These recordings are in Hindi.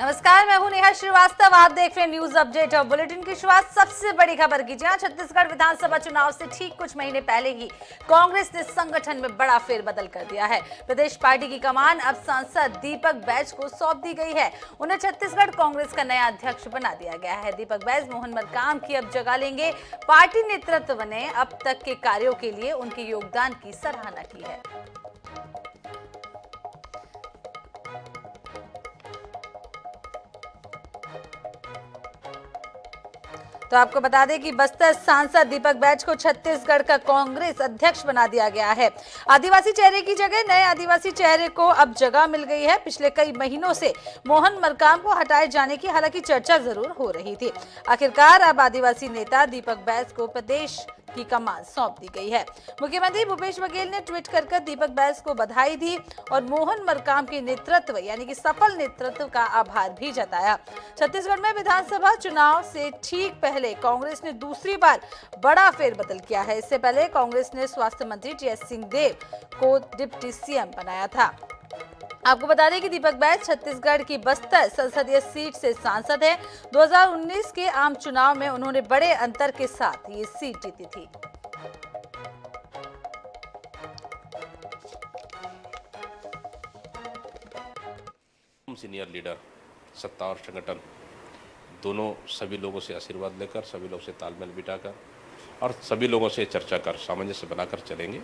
नमस्कार, मैं हूं नेहा श्रीवास्तव। आप देख रहे हैं न्यूज अपडेट और बुलेटिन की शुरुआत सबसे बड़ी खबर की। जहां छत्तीसगढ़ विधानसभा चुनाव से ठीक कुछ महीने पहले ही कांग्रेस ने संगठन में बड़ा फेरबदल कर दिया है। प्रदेश पार्टी की कमान अब सांसद दीपक बैज को सौंप दी गई है। उन्हें छत्तीसगढ़ कांग्रेस का नया अध्यक्ष बना दिया गया है। दीपक बैज मोहन मरकाम की अब जगह लेंगे। पार्टी नेतृत्व ने अब तक के कार्यों के लिए उनके योगदान की सराहना की है। तो आपको बता दें कि बस्तर सांसद दीपक बैज को छत्तीसगढ़ का कांग्रेस अध्यक्ष बना दिया गया है। आदिवासी चेहरे की जगह नए आदिवासी चेहरे को अब जगह मिल गई है। पिछले कई महीनों से मोहन मरकाम को हटाए जाने की हालांकि चर्चा जरूर हो रही थी। आखिरकार अब आदिवासी नेता दीपक बैज को प्रदेश की कमान सौंप दी गई है। मुख्यमंत्री भूपेश बघेल ने ट्वीट कर दीपक बैज को बधाई दी और मोहन मरकाम के नेतृत्व यानी कि सफल नेतृत्व का आभार भी जताया। छत्तीसगढ़ में विधानसभा चुनाव से ठीक पहले कांग्रेस ने दूसरी बार बड़ा फेरबदल किया है। इससे पहले कांग्रेस ने स्वास्थ्य मंत्री टीएस सिंहदेव को डिप्टी सीएम बनाया था। आपको बता दें कि दीपक बैज छत्तीसगढ़ की बस्तर संसदीय सीट से सांसद हैं। 2019 के आम चुनाव में उन्होंने बड़े अंतर के साथ ये सीट जीती थी। सीनियर लीडर, सत्ता और संगठन दोनों सभी लोगों से आशीर्वाद लेकर, सभी लोगों से तालमेल बिठाकर और सभी लोगों से चर्चा कर सामंजस्य बनाकर चलेंगे।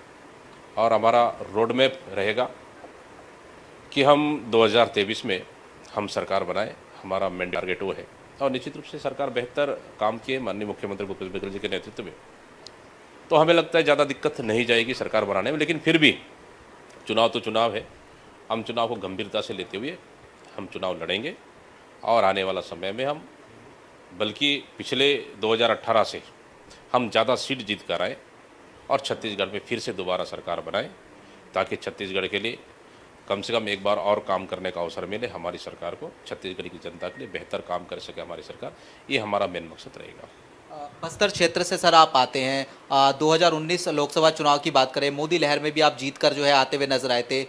और हमारा रोड मैप रहेगा कि हम 2023 में हम सरकार बनाए। हमारा मेन टारगेट वो है और निश्चित रूप से सरकार बेहतर काम किए माननीय मुख्यमंत्री भूपेश बघेल जी के नेतृत्व में, तो हमें लगता है ज़्यादा दिक्कत नहीं जाएगी सरकार बनाने में। लेकिन फिर भी चुनाव तो चुनाव है, हम चुनाव को गंभीरता से लेते हुए हम चुनाव लड़ेंगे और आने वाला समय में हम बल्कि पिछले 2018 से हम ज़्यादा सीट जीत कर आए और छत्तीसगढ़ में फिर से दोबारा सरकार बनाएं, ताकि छत्तीसगढ़ के लिए कम से कम एक बार और काम करने का अवसर मिले। हमारी सरकार को छत्तीसगढ़ की जनता के लिए बेहतर काम कर सके हमारी सरकार, ये हमारा मेन मकसद रहेगा। बस्तर क्षेत्र से सर आप आते हैं, 2019 लोकसभा चुनाव की बात करें, मोदी लहर में भी आप जीत कर जो है आते हुए नजर आए थे।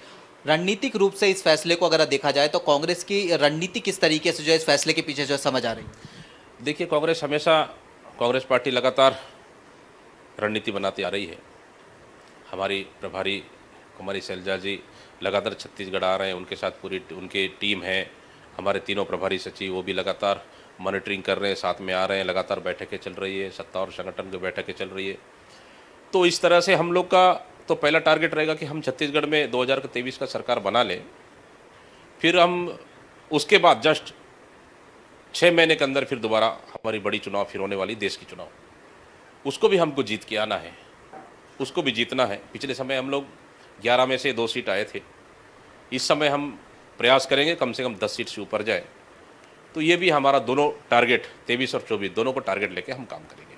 रणनीतिक रूप से इस फैसले को अगर देखा जाए तो कांग्रेस की रणनीति किस तरीके से जो है इस फैसले के पीछे जो है समझ आ रही है? देखिए, कांग्रेस पार्टी लगातार रणनीति बनाती आ रही है। हमारी प्रभारी कुमारी शैलजा जी लगातार छत्तीसगढ़ आ रहे हैं, उनके साथ पूरी उनकी टीम है। हमारे तीनों प्रभारी सचिव वो भी लगातार मॉनिटरिंग कर रहे हैं, साथ में आ रहे हैं, लगातार बैठकें चल रही है, सत्ता और संगठन की बैठकें चल रही है। तो इस तरह से हम लोग का तो पहला टारगेट रहेगा कि हम छत्तीसगढ़ में 2023 का सरकार बना लें। फिर हम उसके बाद जस्ट 6 महीने के अंदर फिर दोबारा हमारी बड़ी चुनाव फिर होने वाली देश की चुनाव, उसको भी हमको जीत के आना है, उसको भी जीतना है। पिछले समय हम लोग 11 में से 2 सीट आए थे। इस समय हम प्रयास करेंगे कम से कम 10 सीट से ऊपर जाए। तो ये भी हमारा दोनों टारगेट 23 और 24 दोनों को टारगेट लेके हम काम करेंगे।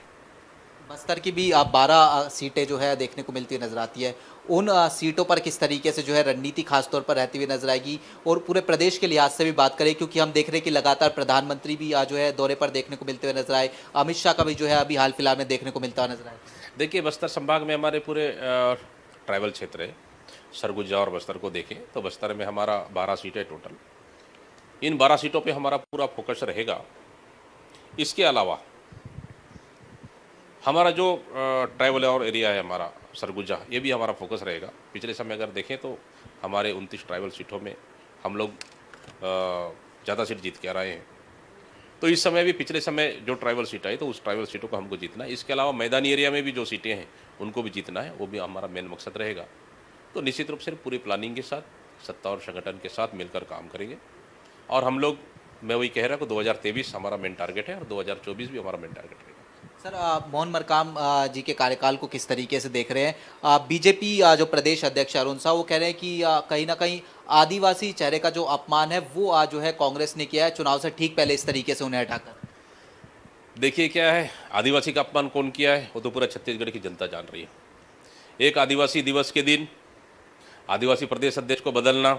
बस्तर की भी 12 सीटें जो है देखने को मिलती नजर आती है। उन सीटों पर किस तरीके से जो है रणनीति खासतौर पर रहती हुई नजर आएगी? और पूरे प्रदेश के लिहाज से भी बात करें, क्योंकि हम देख रहे हैं कि लगातार प्रधानमंत्री भी जो है दौरे पर देखने को मिलते हुए नजर आए। अमित शाह का भी जो है अभी हाल फिलहाल में देखने को मिलता हुआ नजर आए। देखिए, बस्तर संभाग में हमारे पूरे ट्राइबल क्षेत्र है। सरगुजा और बस्तर को देखें तो बस्तर में हमारा 12 सीटें टोटल। इन 12 सीटों पे हमारा पूरा फोकस रहेगा। इसके अलावा हमारा जो ट्राइबल और एरिया है हमारा सरगुजा, ये भी हमारा फोकस रहेगा। पिछले समय अगर देखें तो हमारे 29 ट्राइबल सीटों में हम लोग ज़्यादा सीट जीत के आ रहे हैं। तो इस समय भी पिछले समय जो ट्राइबल सीट आई तो उस ट्राइबल सीटों को हमको जीतना है। इसके अलावा मैदानी एरिया में भी जो सीटें हैं उनको भी जीतना है, वो भी हमारा मेन मकसद रहेगा। तो निश्चित रूप से पूरी प्लानिंग के साथ, सत्ता और संगठन के साथ मिलकर काम करेंगे। और हम लोग, मैं वही कह रहा हूँ कि 2023 हमारा मेन टारगेट है और 2024 भी हमारा मेन टारगेट रहेगा। सर, मोहन मरकाम जी के कार्यकाल को किस तरीके से देख रहे हैं? बीजेपी जो प्रदेश अध्यक्ष अरुण साह वो कह रहे हैं कि कहीं ना कहीं आदिवासी चेहरे का जो अपमान है वो जो है कांग्रेस ने किया है चुनाव से ठीक पहले इस तरीके से उन्हें हटाकर। देखिए, क्या है, आदिवासी का अपमान कौन किया है वो तो पूरा छत्तीसगढ़ की जनता जान रही है। एक आदिवासी दिवस के दिन आदिवासी प्रदेश अध्यक्ष को बदलना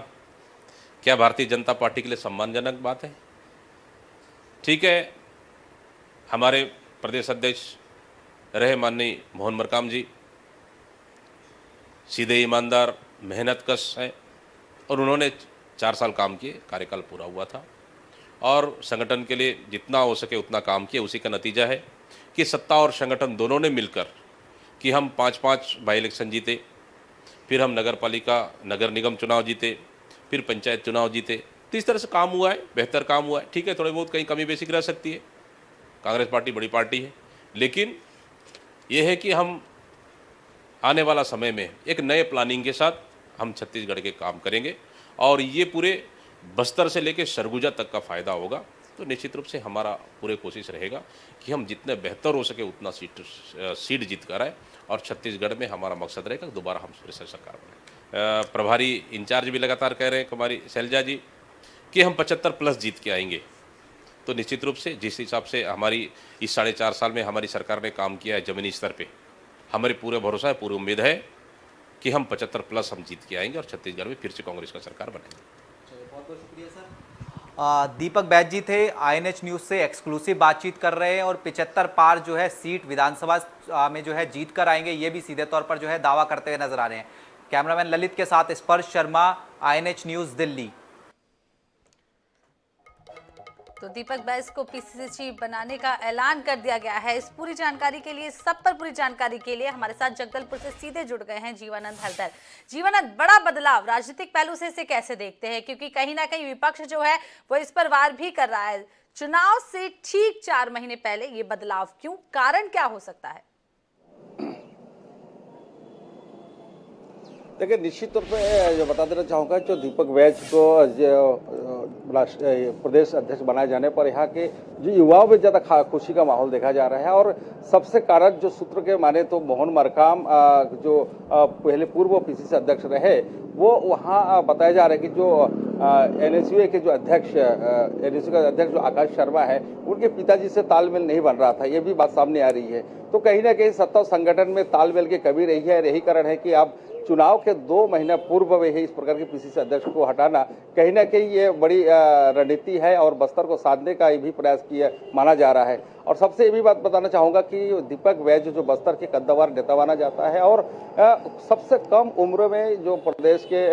क्या भारतीय जनता पार्टी के लिए सम्मानजनक बात है? ठीक है, हमारे प्रदेश अध्यक्ष रहे माननीय मोहन मरकाम जी, सीधे ईमानदार, मेहनतकश हैं और उन्होंने 4 साल काम किए, कार्यकाल पूरा हुआ था। और संगठन के लिए जितना हो सके उतना काम किया। उसी का नतीजा है कि सत्ता और संगठन दोनों ने मिलकर कि हम 5-5 बाई इलेक्शन जीते, फिर हम नगर पालिका नगर निगम चुनाव जीते, फिर पंचायत चुनाव जीते। तो इस तरह से काम हुआ है, बेहतर काम हुआ है। ठीक है, थोड़ी बहुत कहीं कमी बेसिक रह सकती है, कांग्रेस पार्टी बड़ी पार्टी है, लेकिन ये है कि हम आने वाला समय में एक नए प्लानिंग के साथ हम छत्तीसगढ़ के काम करेंगे और ये पूरे बस्तर से लेकर सरगुजा तक का फ़ायदा होगा। तो निश्चित रूप से हमारा पूरे कोशिश रहेगा कि हम जितने बेहतर हो सके उतना सीट जीत कर आए और छत्तीसगढ़ में हमारा मकसद रहेगा कि दोबारा हम फिर से सरकार बनाएं। प्रभारी इंचार्ज भी लगातार कह रहे हैं हमारी शैलजा जी कि हम 75+ जीत के आएंगे। तो निश्चित रूप से जिस हिसाब से हमारी इस 4.5 साल में हमारी सरकार ने काम किया है ज़मीनी स्तर पे, हमारे पूरे भरोसा है, पूरी उम्मीद है कि हम 75+ हम जीत के आएंगे और छत्तीसगढ़ में फिर से कांग्रेस का सरकार बनेगी। बहुत बहुत शुक्रिया सर। दीपक बैज जी थे INH न्यूज़ से एक्सक्लूसिव बातचीत कर रहे हैं और 75 पार जो है सीट विधानसभा में जो है जीत कर आएंगे, ये भी सीधे तौर पर जो है दावा करते हुए नजर आ रहे हैं। कैमरामैन ललित के साथ स्पर्श शर्मा, INH न्यूज़ दिल्ली। तो दीपक बैज को PCC चीफ बनाने का ऐलान कर दिया गया है। इस पूरी जानकारी के लिए, सब पर पूरी जानकारी के लिए हमारे साथ जगदलपुर से सीधे जुड़ गए हैं जीवानंद हरदर। जीवानंद, बड़ा बदलाव राजनीतिक पहलू से इसे कैसे देखते हैं, क्योंकि कहीं ना कहीं विपक्ष जो है वो इस पर वार भी कर रहा है। चुनाव से ठीक 4 महीने पहले ये बदलाव क्यों, कारण क्या हो सकता है? देखिए, निश्चित तौर पे जो बता देना चाहूँगा, जो दीपक बैज को प्रदेश अध्यक्ष बनाए जाने पर यहाँ के जो युवाओं में ज़्यादा खुशी का माहौल देखा जा रहा है। और सबसे कारक जो सूत्र के माने तो मोहन मरकाम जो पहले पूर्व PCC अध्यक्ष रहे, वो वहाँ बताया जा रहा है कि जो NSU के जो अध्यक्ष NSU का अध्यक्ष जो आकाश शर्मा है, उनके पिताजी से तालमेल नहीं बन रहा था। ये भी बात सामने आ रही है। तो कहीं ना कहीं सत्ता संगठन में तालमेल की कमी रही है। यही कारण है कि अब चुनाव के 2 महीने पूर्व में ही इस प्रकार के PCC अध्यक्ष को हटाना कहीं ना कहीं ये बड़ी रणनीति है और बस्तर को साधने का भी प्रयास किया माना जा रहा है। और सबसे ये भी बात बताना चाहूँगा कि दीपक बैज जो बस्तर के कद्दावर नेता माना जाता है और सबसे कम उम्र में जो प्रदेश के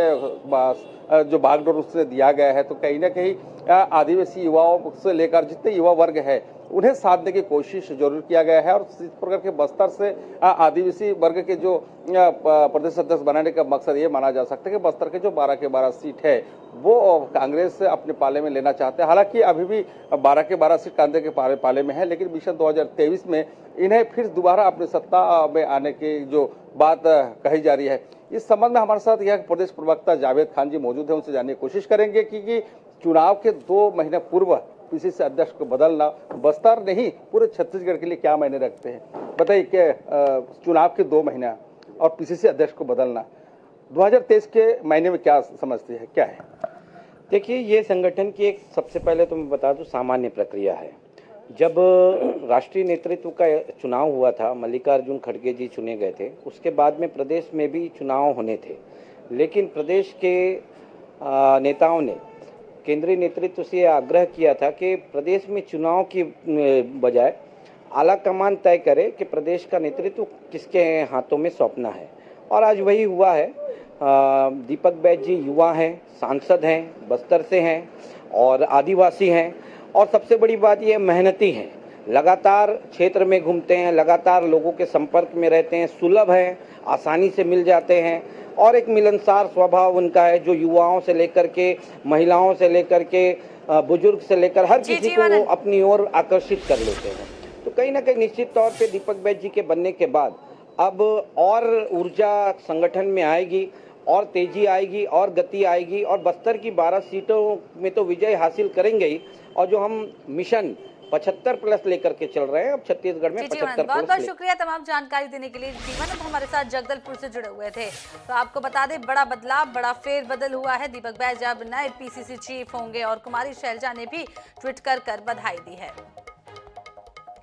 जो बागडोर उसने दिया गया है, तो कहीं ना कहीं आदिवासी युवाओं से लेकर जितने युवा वर्ग है उन्हें साधने की कोशिश जरूर किया गया है। और इस प्रकार के बस्तर से आदिवासी वर्ग के जो प्रदेश अध्यक्ष बनाने का मकसद ये माना जा सकता है कि बस्तर के जो 12 के 12 सीट है वो कांग्रेस अपने पाले में लेना चाहते हैं। हालांकि अभी भी 12 के 12 सीट कांग्रेस के पाले में है, लेकिन मिशन 2023 में इन्हें फिर दोबारा अपनी सत्ता में आने की जो बात कही जा रही है। इस संबंध में हमारे साथ यहाँ प्रदेश प्रवक्ता जावेद खान जी मौजूद है, उनसे जानने की कोशिश करेंगे कि चुनाव के 2 महीने पूर्व PCC अध्यक्ष को बदलना बस्तर नहीं पूरे छत्तीसगढ़ के लिए क्या मायने रखते हैं? बताइए कि चुनाव के 2 महीना और PCC अध्यक्ष को बदलना 2023 के महीने में क्या समझते हैं, क्या है? देखिए, ये संगठन की एक सबसे पहले तो मैं बता दूं सामान्य प्रक्रिया है। जब राष्ट्रीय नेतृत्व का चुनाव हुआ था, मल्लिकार्जुन खड़गे जी चुने गए थे, उसके बाद में प्रदेश में भी चुनाव होने थे, लेकिन प्रदेश के नेताओं ने केंद्रीय नेतृत्व से आग्रह किया था कि प्रदेश में चुनाव की बजाय आला कमान तय करे कि प्रदेश का नेतृत्व किसके हाथों में सौंपना है। और आज वही हुआ है। दीपक बैज जी युवा हैं, सांसद हैं, बस्तर से हैं और आदिवासी हैं, और सबसे बड़ी बात ये मेहनती हैं, लगातार क्षेत्र में घूमते हैं, लगातार लोगों के संपर्क में रहते हैं, सुलभ हैं, आसानी से मिल जाते हैं और एक मिलनसार स्वभाव उनका है जो युवाओं से लेकर के, महिलाओं से लेकर के, बुजुर्ग से लेकर हर किसी को वो अपनी ओर आकर्षित कर लेते हैं। तो कहीं ना कहीं निश्चित तौर पे दीपक बैज जी के बनने के बाद अब और ऊर्जा संगठन में आएगी और तेजी आएगी और गति आएगी और बस्तर की 12 सीटों में तो विजय हासिल करेंगे ही। और जो हम मिशन 75+ लेकर के चल रहे हैं, अब छत्तीसगढ़ में 75+। बहुत बहुत शुक्रिया तमाम जानकारी देने के लिए। जीवानंद हमारे साथ जगदलपुर से जुड़े हुए थे। तो आपको बता दें, बड़ा बदलाव, बड़ा फेरबदल हुआ है। दीपक बैज अब नए PCC चीफ होंगे और कुमारी शैलजा ने भी ट्वीट कर बधाई दी है।